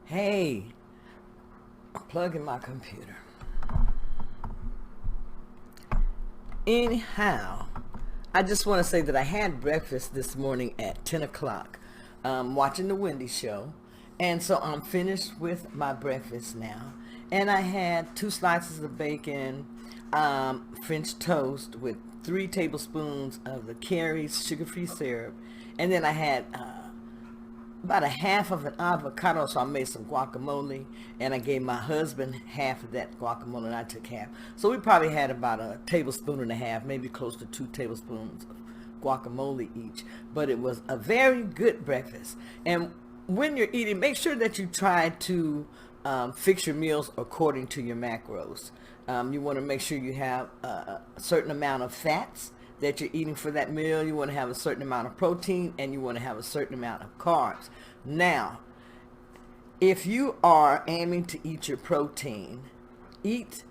Hey, I'm plugging my computer. Anyhow, I just want to say that I had breakfast this morning at 10 o'clock, watching the Wendy show. And so I'm finished with my breakfast now. And I had 2 slices of bacon, French toast with 3 tablespoons of the Carrie's sugar-free syrup. And then I had about a half of an avocado, so I made some guacamole, and I gave my husband half of that guacamole, and I took half. So we probably had about a tablespoon and a half, maybe close to 2 tablespoons of guacamole each. But it was a very good breakfast. And when you're eating, make sure that you try to fix your meals according to your macros. You want to make sure you have a certain amount of fats that you're eating for that meal. You want to have a certain amount of protein, and you want to have a certain amount of carbs. Now, if you are aiming to eat your protein, eat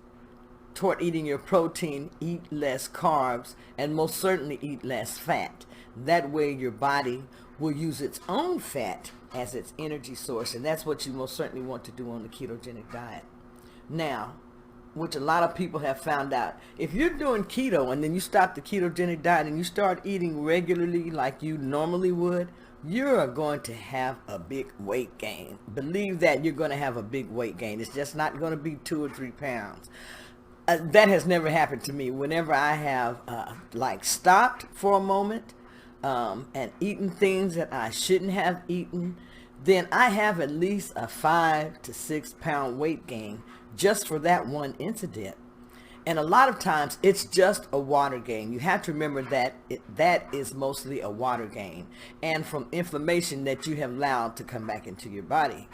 toward eating your protein, eat less carbs, and most certainly eat less fat. That way your body will use its own fat as its energy source, and that's what you most certainly want to do on the ketogenic diet. Now, which a lot of people have found out, if you're doing keto and then you stop the ketogenic diet and you start eating regularly like you normally would, you're going to have a big weight gain. Believe that you're going to have a big weight gain. It's just not going to be 2 or 3 pounds. That has never happened to me. Whenever I have stopped for a moment and eaten things that I shouldn't have eaten, then I have at least a 5 to 6 pound weight gain just for that one incident. And a lot of times it's just a water gain. You have to remember that that is mostly a water gain, and from inflammation that you have allowed to come back into your body.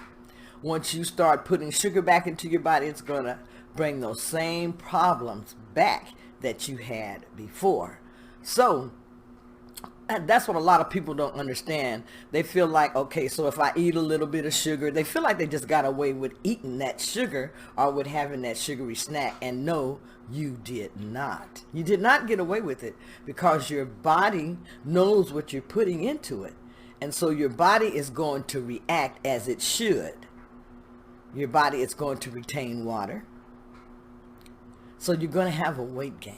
Once you start putting sugar back into your body, it's going to bring those same problems back that you had before. So and that's what a lot of people don't understand. They feel like, okay, so if I eat a little bit of sugar, they feel like they just got away with eating that sugar or with having that sugary snack. And no, you did not. You did not get away with it, because your body knows what you're putting into it. And so your body is going to react as it should. Your body is going to retain water. So you're going to have a weight gain.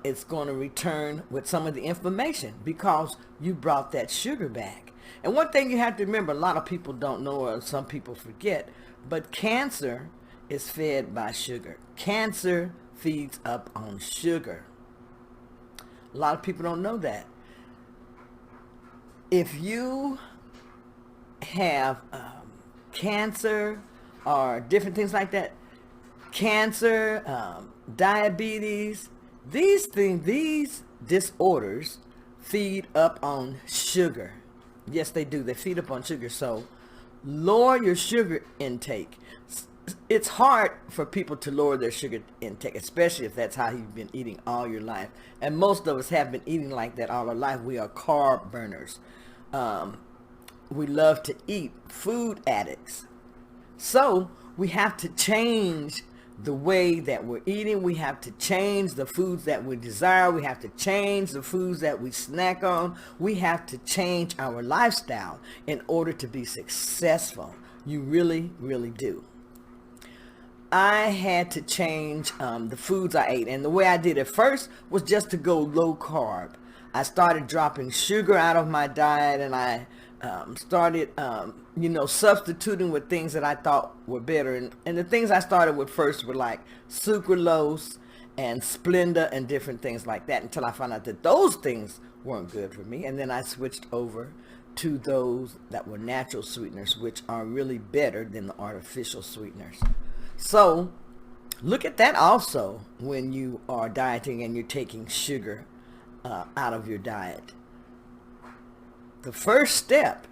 It's going to return with some of the inflammation because you brought that sugar back. And one thing you have to remember, a lot of people don't know, or some people forget, but cancer is fed by sugar. Cancer feeds up on sugar. A lot of people don't know that. If you have cancer or different things like that, cancer, diabetes, these disorders feed up on sugar. Yes, they do. They feed up on sugar. So lower your sugar intake. It's hard for people to lower their sugar intake, especially if that's how you've been eating all your life. And most of us have been eating like that all our life. We are carb burners. We love to eat, food addicts. So we have to change the way that we're eating. We have to change the foods that we desire. We have to change the foods that we snack on. We have to change our lifestyle in order to be successful. You really, really do. I had to change the foods I ate. And the way I did it first was just to go low carb. I started dropping sugar out of my diet, and I started, substituting with things that I thought were better. And the things I started with first were like sucralose and Splenda and different things like that, until I found out that those things weren't good for me. And then I switched over to those that were natural sweeteners, which are really better than the artificial sweeteners. So look at that also when you are dieting and you're taking sugar out of your diet. The first step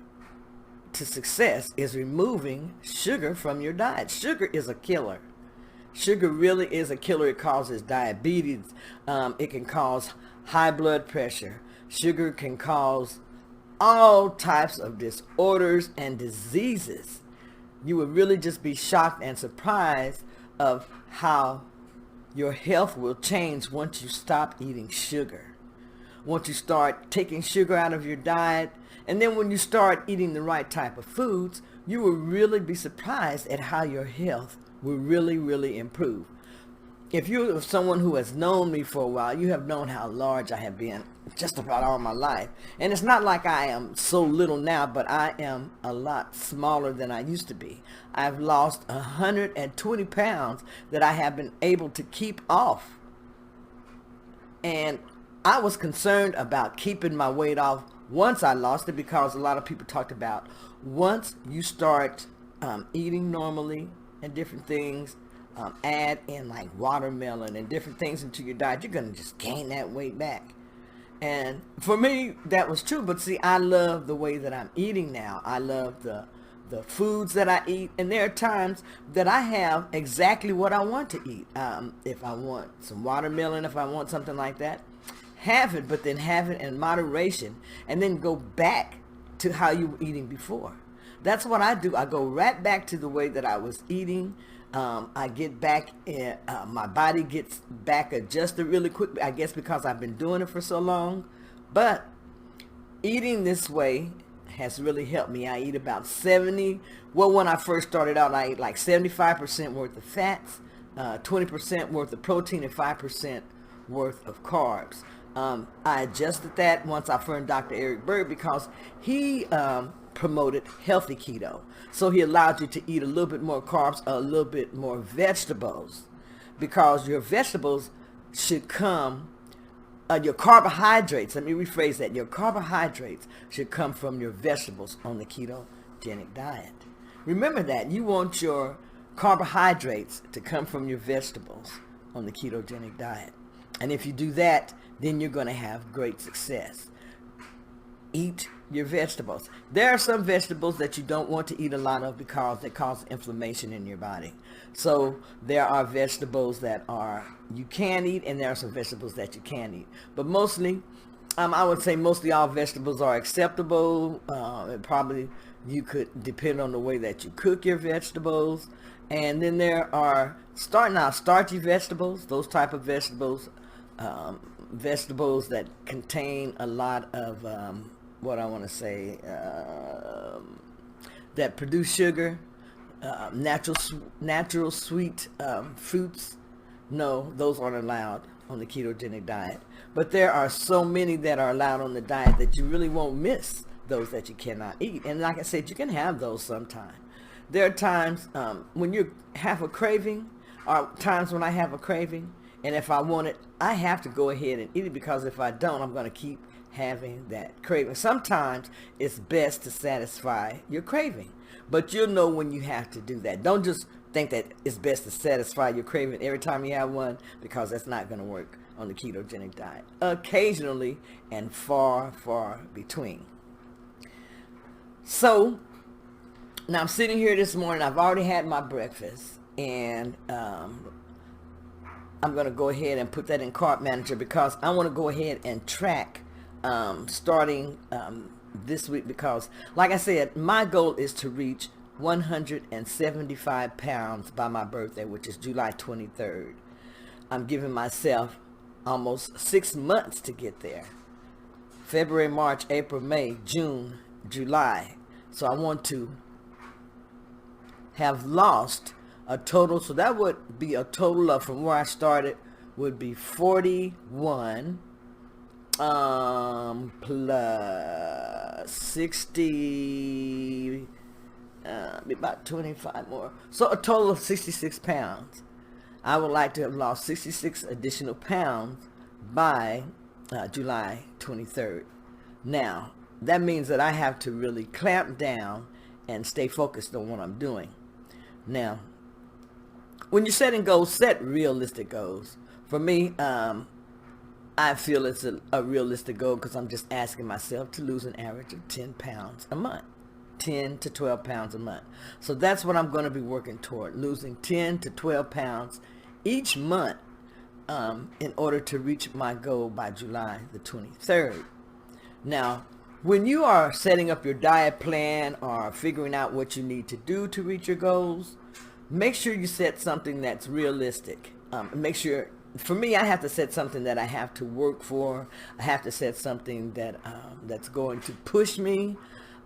to success is removing sugar from your diet. Sugar is a killer. Sugar really is a killer. It causes diabetes. It can cause high blood pressure. Sugar can cause all types of disorders and diseases. You would really just be shocked and surprised of how your health will change once you stop eating sugar. once you start taking sugar out of your diet. And then when you start eating the right type of foods, you will really be surprised at how your health will really, really improve. If you're someone who has known me for a while, you have known how large I have been just about all my life. And it's not like I am so little now, but I am a lot smaller than I used to be. I've lost 120 pounds that I have been able to keep off. And I was concerned about keeping my weight off once I lost it, because a lot of people talked about once you start eating normally and different things, add in like watermelon and different things into your diet, you're going to just gain that weight back. And for me, that was true. But see, I love the way that I'm eating now. I love the foods that I eat. And there are times that I have exactly what I want to eat. If I want some watermelon, if I want something like that, have it, but then have it in moderation, and then go back to how you were eating before. That's what I do. I go right back to the way that I was eating. I get back in, my body gets back adjusted really quick, I guess because I've been doing it for so long. But eating this way has really helped me. I eat about 70, well, when I first started out, I ate like 75% worth of fats, 20% worth of protein, and 5% worth of carbs. I adjusted that once I found Dr. Eric Berg, because he promoted healthy keto. So he allowed you to eat a little bit more carbs, a little bit more vegetables, because your vegetables should come, your carbohydrates, let me rephrase that, your carbohydrates should come from your vegetables on the ketogenic diet. Remember that. You want your carbohydrates to come from your vegetables on the ketogenic diet. And if you do that, then you're going to have great success. Eat your vegetables. There are some vegetables that you don't want to eat a lot of because they cause inflammation in your body. So there are vegetables that you can eat, and there are some vegetables that you can't eat. But mostly, I would say mostly all vegetables are acceptable. And probably you could depend on the way that you cook your vegetables. And then there are starchy vegetables, those type of vegetables, vegetables that contain a lot of that produce sugar, natural sweet fruits. No, those aren't allowed on the ketogenic diet. But there are so many that are allowed on the diet that you really won't miss those that you cannot eat. And like I said, you can have those sometime. There are times when you have a craving, or times when I have a craving, and if I want it, I have to go ahead and eat it, because if I don't, I'm going to keep having that craving. Sometimes it's best to satisfy your craving, but you'll know when you have to do that. Don't just think that it's best to satisfy your craving every time you have one, because that's not going to work on the ketogenic diet. Occasionally, and far, far between. So now I'm sitting here this morning. I've already had my breakfast, and I'm going to go ahead and put that in Carb Manager, because I want to go ahead and track starting this week, because like I said, my goal is to reach 175 pounds by my birthday, which is July 23rd. I'm giving myself almost 6 months to get there. February, March, April, May, June, July. So I want to have lost a total, so that would be a total of, from where I started, would be 41 plus 60, be about 25 more. So a total of 66 pounds. I would like to have lost 66 additional pounds by July 23rd. Now, that means that I have to really clamp down and stay focused on what I'm doing. Now, when you're setting goals, set realistic goals. For me, I feel it's a realistic goal, because I'm just asking myself to lose an average of 10 pounds a month. 10 to 12 pounds a month. So that's what I'm going to be working toward, losing 10 to 12 pounds each month in order to reach my goal by July the 23rd. Now, when you are setting up your diet plan or figuring out what you need to do to reach your goals, make sure you set something that's realistic. Make sure for me, I have to set something that I have to work for. I have to set something that that's going to push me.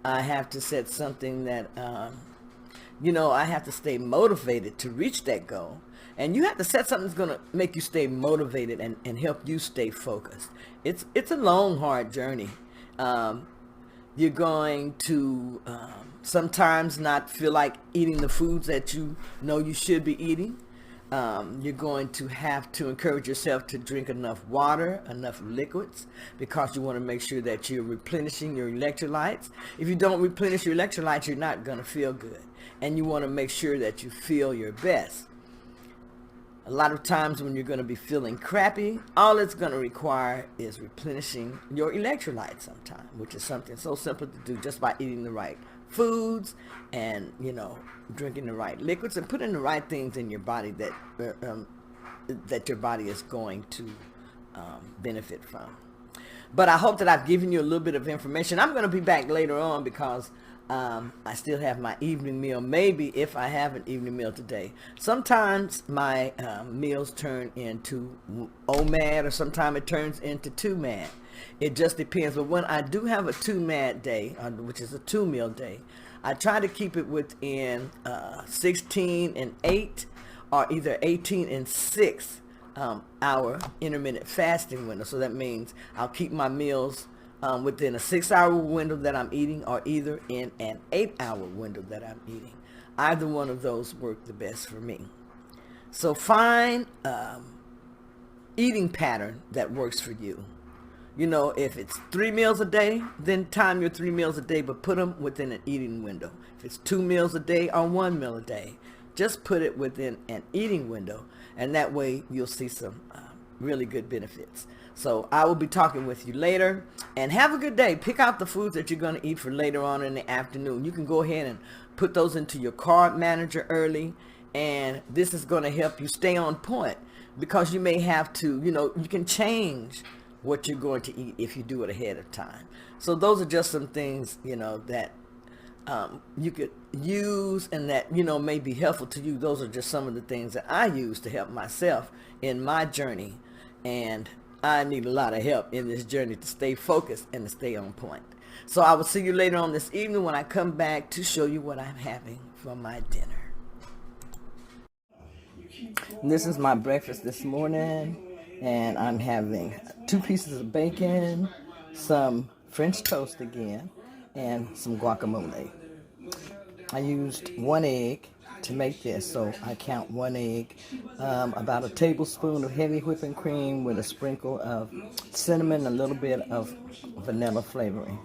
I have to set something that I have to stay motivated to reach that goal. And you have to set something that's going to make you stay motivated and help you stay focused. It's a long, hard journey. You're going to sometimes not feel like eating the foods that you know you should be eating. You're going to have to encourage yourself to drink enough water, enough liquids, because you want to make sure that you're replenishing your electrolytes. If you don't replenish your electrolytes, you're not going to feel good. And you want to make sure that you feel your best. A lot of times when you're going to be feeling crappy, all it's going to require is replenishing your electrolytes sometime, which is something so simple to do just by eating the right foods and, drinking the right liquids and putting the right things in your body that your body is going to benefit from. But I hope that I've given you a little bit of information. I'm going to be back later on because I still have my evening meal, maybe if I have an evening meal today. Sometimes my meals turn into OMAD, or sometimes it turns into 2MAD. It just depends. But when I do have a 2MAD day, which is a 2-meal day, I try to keep it within 16 and 8 or either 18 and 6 hour intermittent fasting window. So that means I'll keep my meals within a 6-hour window that I'm eating, or either in an 8-hour window that I'm eating. Either one of those work the best for me. So find eating pattern that works for you. If it's 3 meals a day, then time your 3 meals a day, but put them within an eating window. If it's 2 meals a day or 1 meal a day, just put it within an eating window, and that way you'll see some really good benefits. So I will be talking with you later, and have a good day. Pick out the foods that you're going to eat for later on in the afternoon. You can go ahead and put those into your carb manager early, and this is going to help you stay on point, because you may have to, you can change what you're going to eat if you do it ahead of time. So those are just some things, that you could use and that, may be helpful to you. Those are just some of the things that I use to help myself in my journey. And I need a lot of help in this journey to stay focused and to stay on point. So I will see you later on this evening when I come back to show you what I'm having for my dinner. This is my breakfast this morning. And I'm having 2 pieces of bacon, some French toast again, and some guacamole. I used 1 egg to make this, so I count 1 egg, about a tablespoon of heavy whipping cream with a sprinkle of cinnamon, a little bit of vanilla flavoring.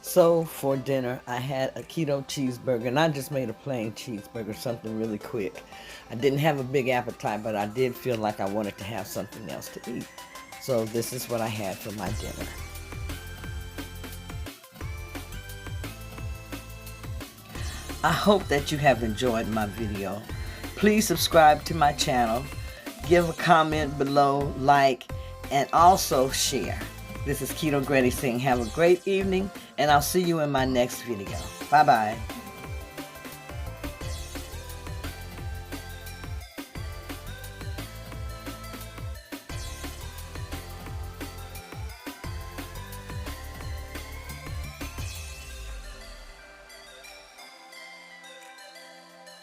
So for dinner, I had a keto cheeseburger, and I just made a plain cheeseburger, something really quick. I didn't have a big appetite, but I did feel like I wanted to have something else to eat. So this is what I had for my dinner. I hope that you have enjoyed my video. Please subscribe to my channel, give a comment below, like, and also share. This is Keto Granny saying have a great evening, and I'll see you in my next video. Bye-bye.